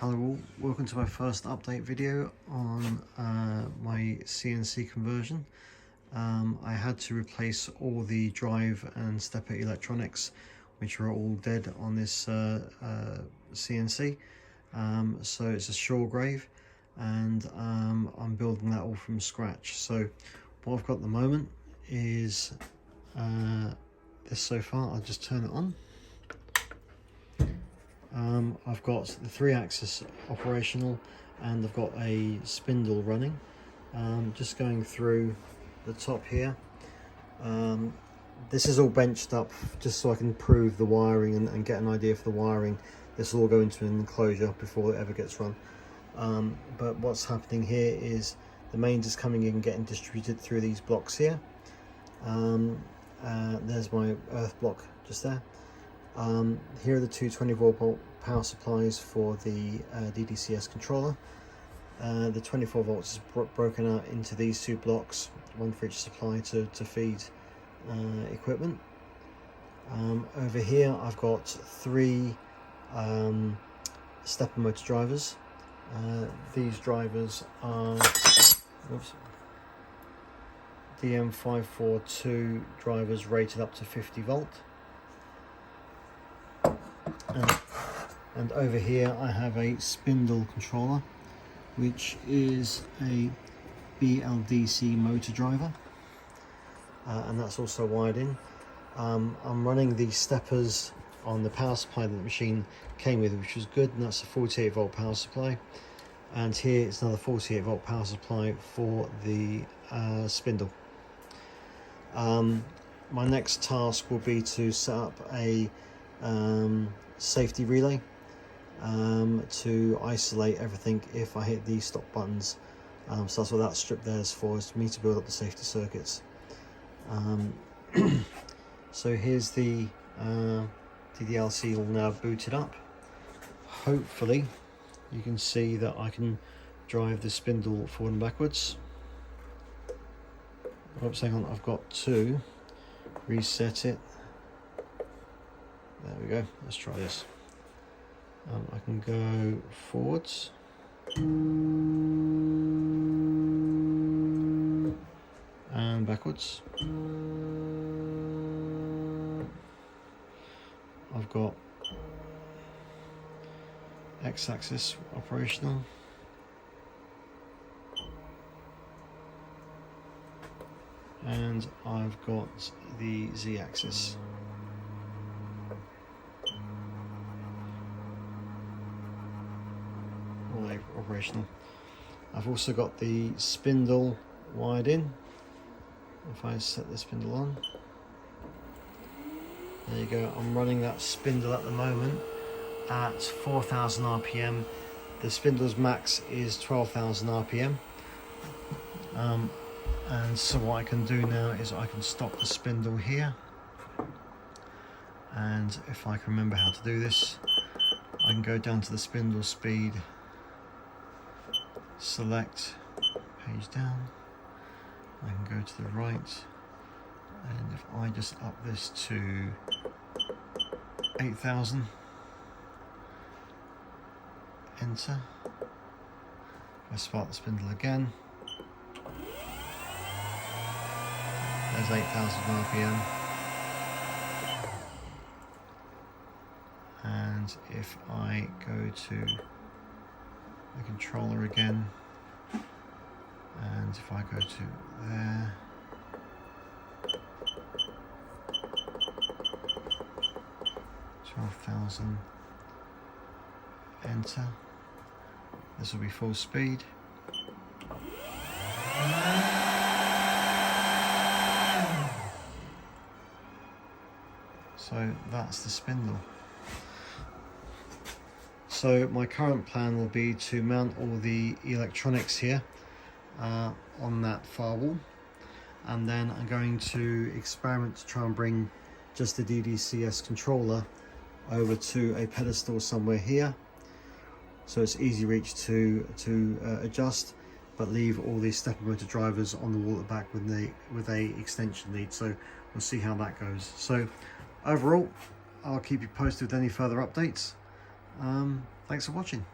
Hello all, welcome to my first update video on my CNC conversion. I had to replace all the drive and stepper electronics which are all dead on this CNC. So it's a shore grave, and I'm building that all from scratch. So what I've got at the moment is this so far. I'll just turn it on. I've got the 3-axis operational, and I've got a spindle running. Just going through the top here. This is all benched up just so I can prove the wiring and get an idea for the wiring. This will all go into an enclosure before it ever gets run. But what's happening here is the mains is coming in and getting distributed through these blocks here. There's my earth block just there. Here are the two 24-volt power supplies for the DDCS controller. The 24 volts is broken out into these two blocks, one for each supply to feed equipment. Over here I've got 3 stepper motor drivers. These drivers are DM542 drivers rated up to 50 volt. And over here I have a spindle controller, which is a BLDC motor driver, and that's also wired in. I'm running the steppers on the power supply that the machine came with, which was good, and that's a 48 volt power supply. And here it's another 48 volt power supply for the spindle. My next task will be to set up a safety relay to isolate everything if I hit these stop buttons. So that's what that strip there is for, is for me to build up the safety circuits. So here's the DDLC all now booted up. Hopefully you can see that I can drive the spindle forward and backwards. Oops, hang on, I've got to reset it. There we go, let's try this. I can go forwards and backwards. I've got X-axis operational, and I've got the Z-axis. Operational. I've also got the spindle wired in. If I set the spindle on, there you go. I'm running that spindle at the moment at 4,000 RPM. The spindle's max is 12,000 RPM. And so what I can do now is I can stop the spindle here, and if I can remember how to do this, I can go down to the spindle speed, select page down, I can go to the right, and if I just up this to 8,000, enter, if I spark the spindle again, there's 8,000 RPM, and if I go to the controller again, and if I go to there, $12,000, enter, this will be full speed. So that's the spindle. So my current plan will be to mount all the electronics here on that firewall, and then I'm going to experiment to try and bring just the DDCS controller over to a pedestal somewhere here, so it's easy reach to adjust, but leave all these stepper motor drivers on the wall at the back with a extension lead. So we'll see how that goes. So overall, I'll keep you posted with any further updates. Thanks for watching.